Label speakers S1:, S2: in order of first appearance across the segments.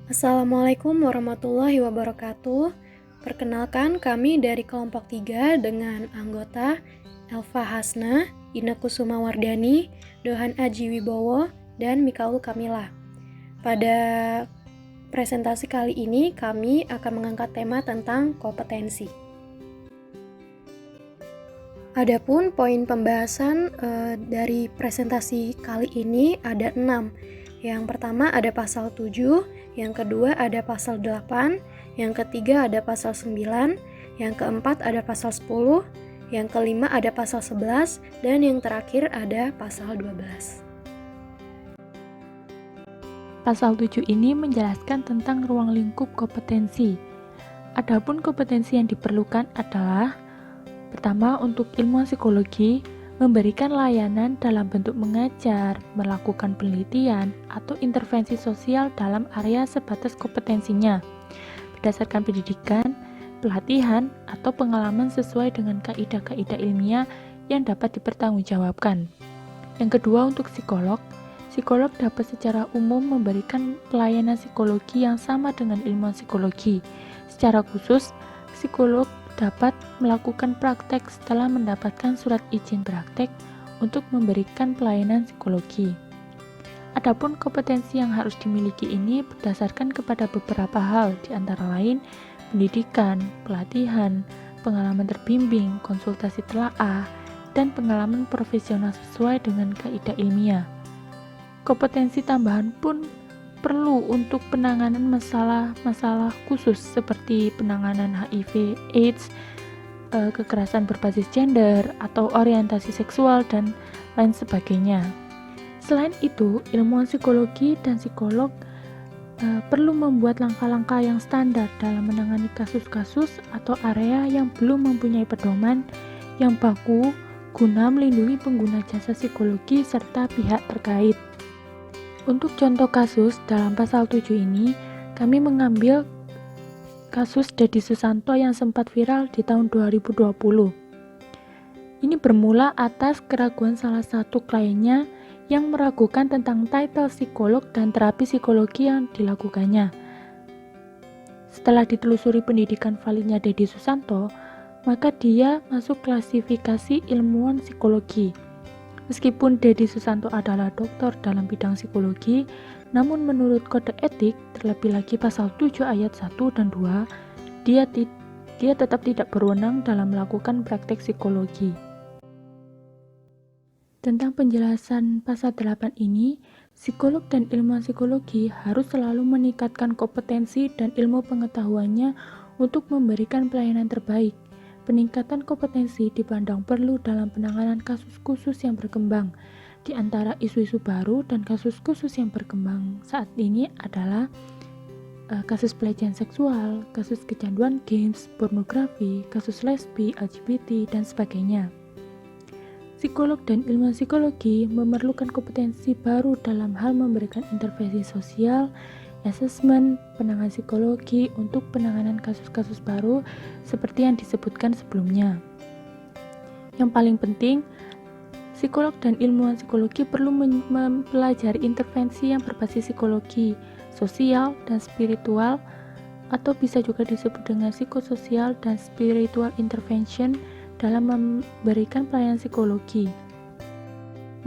S1: Assalamualaikum warahmatullahi wabarakatuh. Perkenalkan kami dari kelompok 3 dengan anggota Elva Hasna, Ina Kusuma Wardani, Dohan Aji Wibowo, dan Mikaul Kamila. Pada presentasi kali ini kami akan mengangkat tema tentang kompetensi. Adapun poin pembahasan dari presentasi kali ini ada 6. Yang pertama ada pasal 7, yang kedua ada pasal 8, yang ketiga ada pasal 9, yang keempat ada pasal 10, yang kelima ada pasal 11, dan yang terakhir ada pasal 12.
S2: Pasal 7 ini menjelaskan tentang ruang lingkup kompetensi. Adapun kompetensi yang diperlukan adalah: pertama, untuk ilmuwan psikologi, memberikan layanan dalam bentuk mengajar, melakukan penelitian, atau intervensi sosial dalam area sebatas kompetensinya, berdasarkan pendidikan, pelatihan, atau pengalaman sesuai dengan kaidah-kaidah ilmiah yang dapat dipertanggungjawabkan. Yang kedua, untuk psikolog dapat secara umum memberikan pelayanan psikologi yang sama dengan ilmuwan psikologi. Secara khusus, psikolog dapat melakukan praktek setelah mendapatkan surat izin praktek untuk memberikan pelayanan psikologi. Adapun kompetensi yang harus dimiliki ini berdasarkan kepada beberapa hal, di antara lain pendidikan, pelatihan, pengalaman terbimbing, konsultasi telaah, dan pengalaman profesional sesuai dengan kaidah ilmiah. Kompetensi tambahan pun perlu untuk penanganan masalah khusus seperti penanganan HIV/AIDS, kekerasan berbasis gender, atau orientasi seksual, dan lain sebagainya. Selain itu, ilmuwan psikologi dan psikolog perlu membuat langkah-langkah yang standar dalam menangani kasus-kasus atau area yang belum mempunyai pedoman yang baku guna melindungi pengguna jasa psikologi serta pihak terkait. Untuk contoh kasus dalam pasal 7 ini, kami mengambil kasus Deddy Susanto yang sempat viral di tahun 2020. Ini bermula atas keraguan salah satu kliennya yang meragukan tentang titel psikolog dan terapi psikologi yang dilakukannya. Setelah ditelusuri pendidikan validnya Deddy Susanto, maka dia masuk klasifikasi ilmuwan psikologi. Meskipun Deddy Susanto adalah doktor dalam bidang psikologi, namun menurut kode etik, terlebih lagi pasal 7 ayat 1 dan 2, dia tetap tidak berwenang dalam melakukan praktek psikologi. Tentang penjelasan pasal 8 ini, psikolog dan ilmuwan psikologi harus selalu meningkatkan kompetensi dan ilmu pengetahuannya untuk memberikan pelayanan terbaik. Peningkatan kompetensi dipandang perlu dalam penanganan kasus khusus yang berkembang. Di antara isu-isu baru dan kasus khusus yang berkembang saat ini adalah kasus pelecehan seksual, kasus kecanduan games, pornografi, kasus lesbi, LGBT, dan sebagainya. Psikolog dan ilmuwan psikologi memerlukan kompetensi baru dalam hal memberikan intervensi sosial, asesmen, penanganan psikologi untuk penanganan kasus-kasus baru seperti yang disebutkan sebelumnya. Yang paling penting, psikolog dan ilmuwan psikologi perlu mempelajari intervensi yang berbasis psikologi, sosial, dan spiritual, atau bisa juga disebut dengan psikososial dan spiritual intervention dalam memberikan pelayanan psikologi.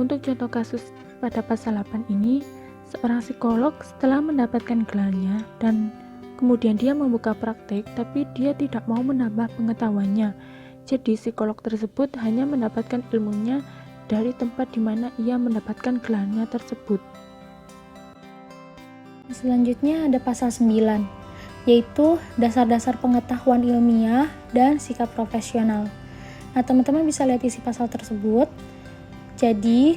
S2: Untuk contoh kasus pada pasal 8 ini, seorang psikolog setelah mendapatkan gelarnya dan kemudian dia membuka praktek, tapi dia tidak mau menambah pengetahuannya. Jadi psikolog tersebut hanya mendapatkan ilmunya dari tempat di mana ia mendapatkan gelarnya tersebut.
S3: Selanjutnya ada pasal 9, yaitu dasar-dasar pengetahuan ilmiah dan sikap profesional. Nah, teman-teman bisa lihat isi pasal tersebut. Jadi,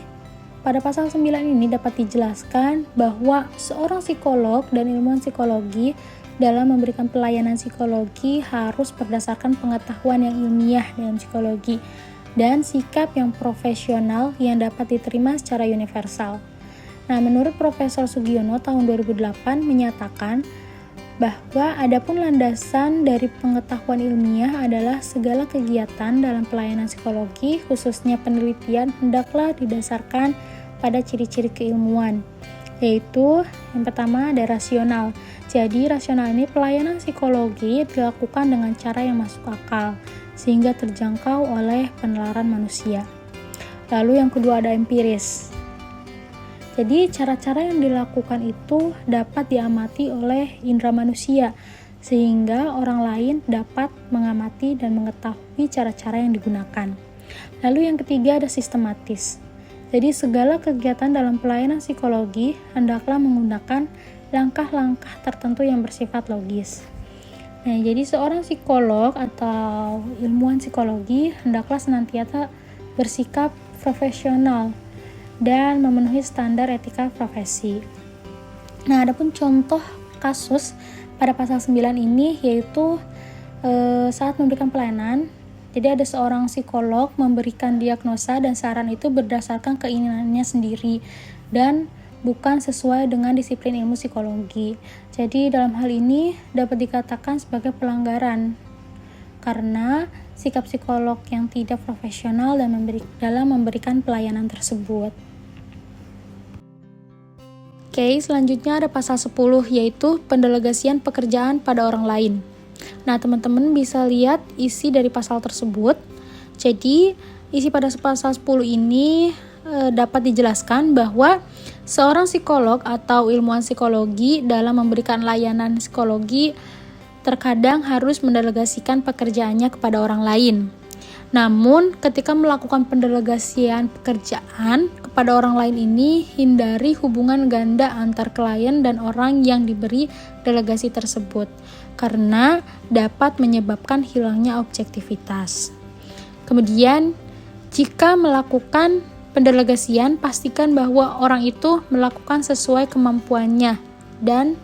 S3: pada pasal 9 ini dapat dijelaskan bahwa seorang psikolog dan ilmuwan psikologi dalam memberikan pelayanan psikologi harus berdasarkan pengetahuan yang ilmiah dalam psikologi dan sikap yang profesional yang dapat diterima secara universal. Nah, menurut Profesor Sugiono tahun 2008 menyatakan bahwa adapun landasan dari pengetahuan ilmiah adalah segala kegiatan dalam pelayanan psikologi, khususnya penelitian, hendaklah didasarkan pada ciri-ciri keilmuan, yaitu yang pertama ada rasional. Jadi rasional ini pelayanan psikologi dilakukan dengan cara yang masuk akal sehingga terjangkau oleh penalaran manusia. Lalu yang kedua ada empiris. Jadi cara-cara yang dilakukan itu dapat diamati oleh indera manusia sehingga orang lain dapat mengamati dan mengetahui cara-cara yang digunakan. Lalu yang ketiga ada sistematis. Jadi segala kegiatan dalam pelayanan psikologi hendaklah menggunakan langkah-langkah tertentu yang bersifat logis. Nah, jadi seorang psikolog atau ilmuwan psikologi hendaklah senantiasa bersikap profesional dan memenuhi standar etika profesi. Nah, adapun contoh kasus pada pasal 9 ini yaitu saat memberikan pelayanan. Jadi ada seorang psikolog memberikan diagnosa dan saran itu berdasarkan keinginannya sendiri dan bukan sesuai dengan disiplin ilmu psikologi. Jadi dalam hal ini dapat dikatakan sebagai pelanggaran karena sikap psikolog yang tidak profesional dalam memberikan pelayanan tersebut. Oke, selanjutnya ada pasal 10 yaitu pendelegasian pekerjaan pada orang lain. Nah, teman-teman bisa lihat isi dari pasal tersebut. Jadi, isi pada pasal 10 ini dapat dijelaskan bahwa seorang psikolog atau ilmuwan psikologi dalam memberikan layanan psikologi terkadang harus mendelegasikan pekerjaannya kepada orang lain. Namun, ketika melakukan pendelegasian pekerjaan kepada orang lain ini, hindari hubungan ganda antar klien dan orang yang diberi delegasi tersebut, karena dapat menyebabkan hilangnya objektivitas. Kemudian, jika melakukan pendelegasian, pastikan bahwa orang itu melakukan sesuai kemampuannya dan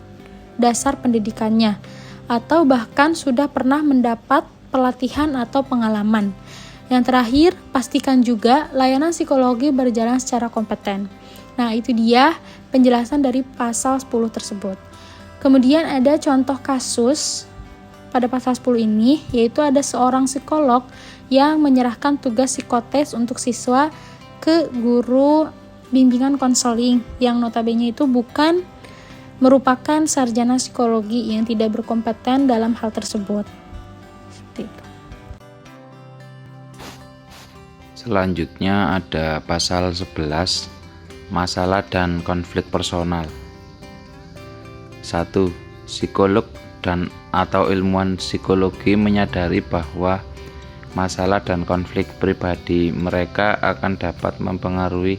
S3: dasar pendidikannya, atau bahkan sudah pernah mendapat pelatihan atau pengalaman. Yang terakhir, pastikan juga layanan psikologi berjalan secara kompeten. Nah, itu dia penjelasan dari pasal 10 tersebut. Kemudian ada contoh kasus pada pasal 10 ini, yaitu ada seorang psikolog yang menyerahkan tugas psikotes untuk siswa ke guru bimbingan konseling yang notabene itu bukan merupakan sarjana psikologi yang tidak berkompeten dalam hal tersebut. Seperti itu.
S4: Selanjutnya ada pasal 11, masalah dan konflik personal. 1. Psikolog dan atau ilmuwan psikologi menyadari bahwa masalah dan konflik pribadi mereka akan dapat mempengaruhi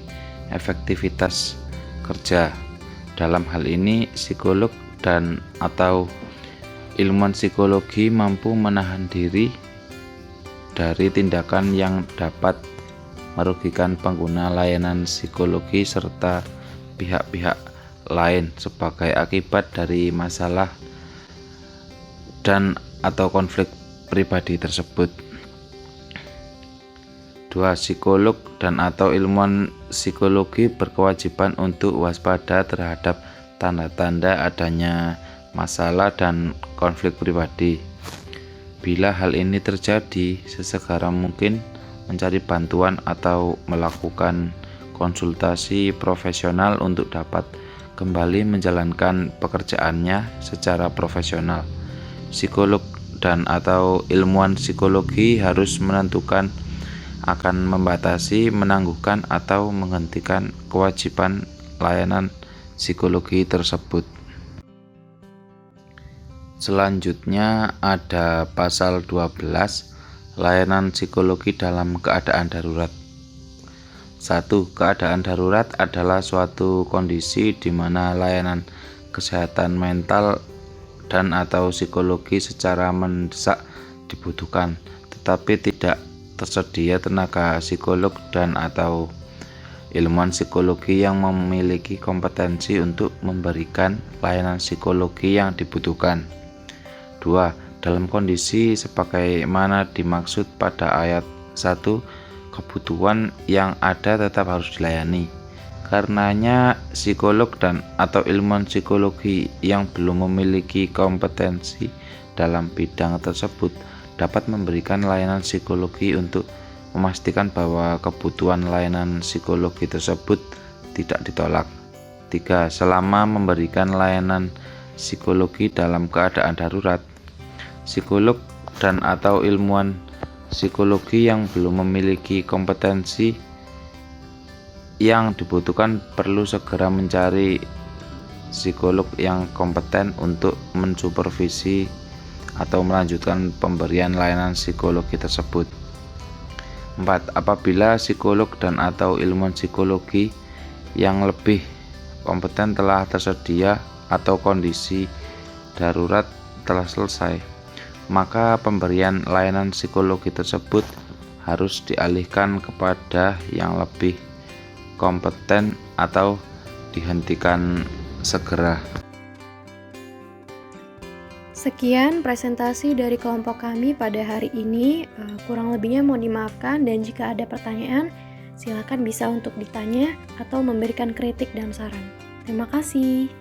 S4: efektivitas kerja. Dalam hal ini, psikolog dan atau ilmuwan psikologi mampu menahan diri dari tindakan yang dapat merugikan pengguna layanan psikologi serta pihak-pihak lain sebagai akibat dari masalah dan atau konflik pribadi tersebut. 2. Psikolog dan atau ilmuwan psikologi berkewajiban untuk waspada terhadap tanda-tanda adanya masalah dan konflik pribadi. Bila hal ini terjadi, sesegera mungkin mencari bantuan atau melakukan konsultasi profesional untuk dapat kembali menjalankan pekerjaannya secara profesional. Psikolog dan atau ilmuwan psikologi harus menentukan akan membatasi, menangguhkan atau menghentikan kewajiban layanan psikologi tersebut. Selanjutnya ada pasal 12, layanan psikologi dalam keadaan darurat. 1. Keadaan darurat adalah suatu kondisi di mana layanan kesehatan mental dan atau psikologi secara mendesak dibutuhkan, tetapi tidak tersedia tenaga psikolog dan atau ilmuwan psikologi yang memiliki kompetensi untuk memberikan layanan psikologi yang dibutuhkan. 2. Dalam kondisi sebagaimana dimaksud pada ayat 1, kebutuhan yang ada tetap harus dilayani. Karenanya, psikolog dan atau ilmuwan psikologi yang belum memiliki kompetensi dalam bidang tersebut dapat memberikan layanan psikologi untuk memastikan bahwa kebutuhan layanan psikologi tersebut tidak ditolak. 3. Selama memberikan layanan psikologi dalam keadaan darurat. Psikolog dan atau ilmuwan psikologi yang belum memiliki kompetensi yang dibutuhkan perlu segera mencari psikolog yang kompeten untuk mensupervisi atau melanjutkan pemberian layanan psikologi tersebut. 4. Apabila psikolog dan atau ilmuwan psikologi yang lebih kompeten telah tersedia atau kondisi darurat telah selesai, maka pemberian layanan psikologi tersebut harus dialihkan kepada yang lebih kompeten atau dihentikan segera.
S1: Sekian presentasi dari kelompok kami pada hari ini. Kurang lebihnya mohon dimaafkan, dan jika ada pertanyaan, silakan bisa untuk ditanya atau memberikan kritik dan saran. Terima kasih.